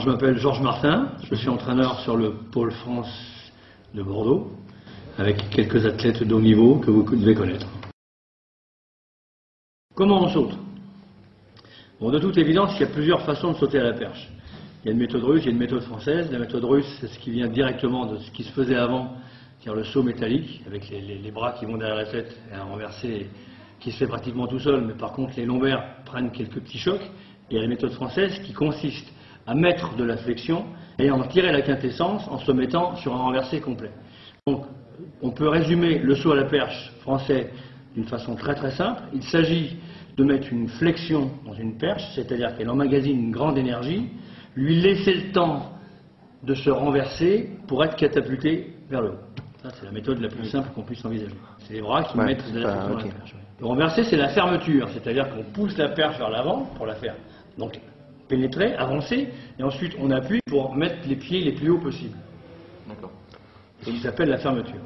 Alors je m'appelle Georges Martin, je suis entraîneur sur le pôle France de Bordeaux, avec quelques athlètes de haut niveau que vous devez connaître. Comment on saute? Bon, de toute évidence, il y a plusieurs façons de sauter à la perche. Il y a une méthode russe, il y a une méthode française. La méthode russe, c'est ce qui vient directement de ce qui se faisait avant, c'est-à-dire le saut métallique, avec les bras qui vont derrière la tête et un renversé qui se fait pratiquement tout seul, mais par contre les lombaires prennent quelques petits chocs. Et il y a la méthode française qui consiste à mettre de la flexion et à en tirer la quintessence en se mettant sur un renversé complet. Donc, on peut résumer le saut à la perche français d'une façon très très simple. Il s'agit de mettre une flexion dans une perche, c'est-à-dire qu'elle emmagasine une grande énergie, lui laisser le temps de se renverser pour être catapulté vers le haut. Ça, c'est la méthode la plus simple qu'on puisse envisager. C'est les bras qui mettent de la flexion dans la perche. Le renverser, c'est la fermeture, c'est-à-dire qu'on pousse la perche vers l'avant pour la faire. Donc, pénétrer, avancer, et ensuite on appuie pour mettre les pieds les plus hauts possibles. D'accord. C'est ce qui s'appelle la fermeture.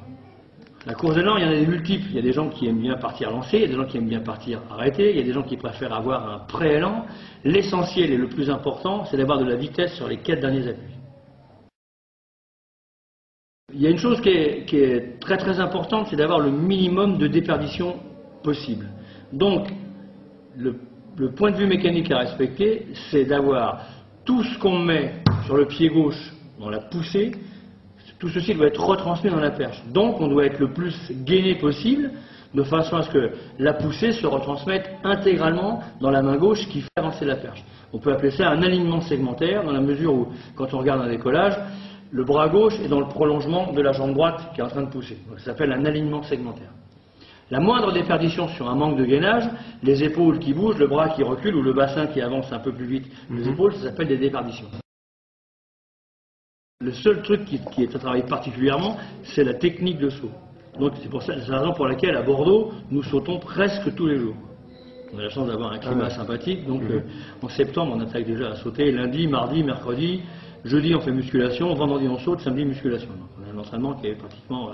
La course d'élan, il y en a des multiples. Il y a des gens qui aiment bien partir lancé, il y a des gens qui aiment bien partir arrêté, il y a des gens qui préfèrent avoir un pré-élan. L'essentiel et le plus important, c'est d'avoir de la vitesse sur les 4 derniers appuis. Il y a une chose qui est très très importante, c'est d'avoir le minimum de déperdition possible. Donc, le point de vue mécanique à respecter, c'est d'avoir tout ce qu'on met sur le pied gauche dans la poussée, tout ceci doit être retransmis dans la perche. Donc on doit être le plus gainé possible, de façon à ce que la poussée se retransmette intégralement dans la main gauche qui fait avancer la perche. On peut appeler ça un alignement segmentaire, dans la mesure où, quand on regarde un décollage, le bras gauche est dans le prolongement de la jambe droite qui est en train de pousser. Donc ça s'appelle un alignement segmentaire. La moindre déperdition sur un manque de gainage, les épaules qui bougent, le bras qui recule ou le bassin qui avance un peu plus vite les épaules, ça s'appelle des déperditions. Le seul truc qui est à travailler particulièrement, c'est la technique de saut. Donc c'est la raison pour laquelle à Bordeaux, nous sautons presque tous les jours. On a la chance d'avoir un climat sympathique, donc en septembre on attaque déjà à sauter lundi, mardi, mercredi, jeudi on fait musculation, vendredi on saute, samedi musculation. Donc on a un entraînement qui est pratiquement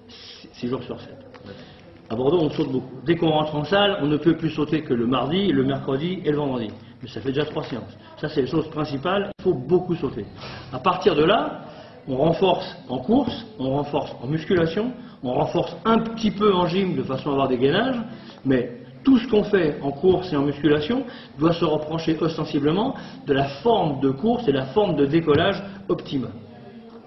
6 jours sur 7. À Bordeaux, on saute beaucoup. Dès qu'on rentre en salle, on ne peut plus sauter que le mardi, le mercredi et le vendredi. Mais ça fait déjà 3 séances. Ça, c'est les choses principales. Il faut beaucoup sauter. À partir de là, on renforce en course, on renforce en musculation, on renforce un petit peu en gym de façon à avoir des gainages, mais tout ce qu'on fait en course et en musculation doit se rapprocher ostensiblement de la forme de course et la forme de décollage optimale.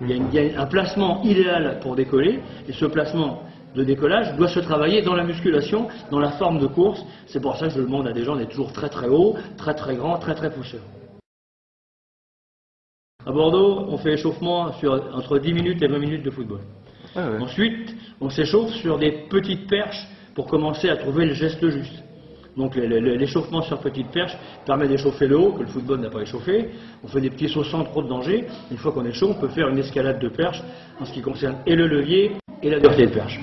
Il y a un placement idéal pour décoller, et ce placement de décollage doit se travailler dans la musculation, dans la forme de course. C'est pour ça que je demande à des gens d'être toujours très très haut, très très grand, très très pousseur. À Bordeaux, on fait échauffement sur entre 10 minutes et 20 minutes de football. Ah ouais. Ensuite, on s'échauffe sur des petites perches pour commencer à trouver le geste juste. Donc l'échauffement sur petite perche permet d'échauffer le haut, que le football n'a pas échauffé. On fait des petits sauts sans trop de danger. Une fois qu'on est chaud, on peut faire une escalade de perche en ce qui concerne et le levier et la dureté de perche.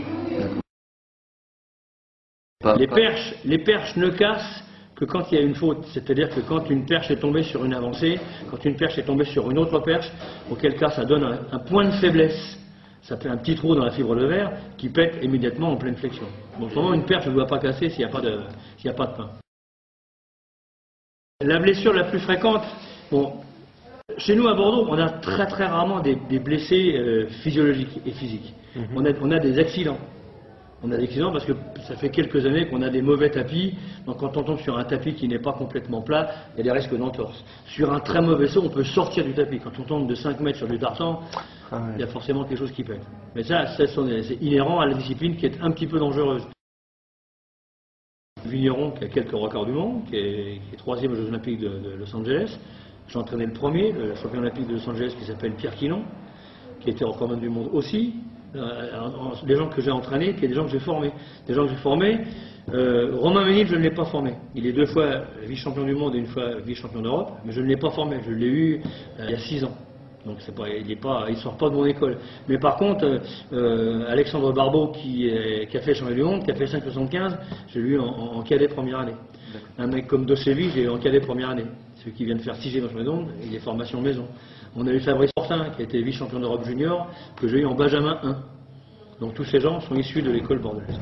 Les perches ne cassent que quand il y a une faute, c'est-à-dire que quand une perche est tombée sur une avancée, quand une perche est tombée sur une autre perche, auquel cas ça donne un point de faiblesse, ça fait un petit trou dans la fibre de verre qui pète immédiatement en pleine flexion. Bon, vraiment une perche ne doit pas casser s'il n'y a pas de pain. La blessure la plus fréquente, bon, chez nous à Bordeaux, on a très très rarement des blessés physiologiques et physiques. On a des accidents. On a des accidents parce que ça fait quelques années qu'on a des mauvais tapis. Donc quand on tombe sur un tapis qui n'est pas complètement plat, il y a des risques d'entorse. Sur un très mauvais saut, on peut sortir du tapis. Quand on tombe de 5 mètres sur du tartan, il y a forcément quelque chose qui pète. Mais ça, c'est inhérent à la discipline qui est un petit peu dangereuse. Vigneron, qui a quelques records du monde, qui est 3e aux Jeux Olympiques de Los Angeles. J'ai entraîné le premier, le champion olympique de Los Angeles, qui s'appelle Pierre Quilon, qui était record du monde aussi. Les gens que j'ai entraînés, puis des gens que j'ai formés. Romain Ménil, je ne l'ai pas formé. Il est 2 fois vice-champion du monde et 1 fois vice-champion d'Europe, mais je ne l'ai pas formé. Je l'ai eu il y a 6 ans. Donc il sort pas de mon école. Mais par contre, Alexandre Barbeau, qui a fait champion du monde, qui a fait 5,75, j'ai eu en cadet première année. Un mec comme Dosevi, j'ai eu en cadet première année. Celui qui vient de faire 6e champion du monde, il est formation maison. On a eu Fabrice Fortin, qui a été vice-champion d'Europe junior, que j'ai eu en Benjamin 1. Donc tous ces gens sont issus de l'école bordelaise.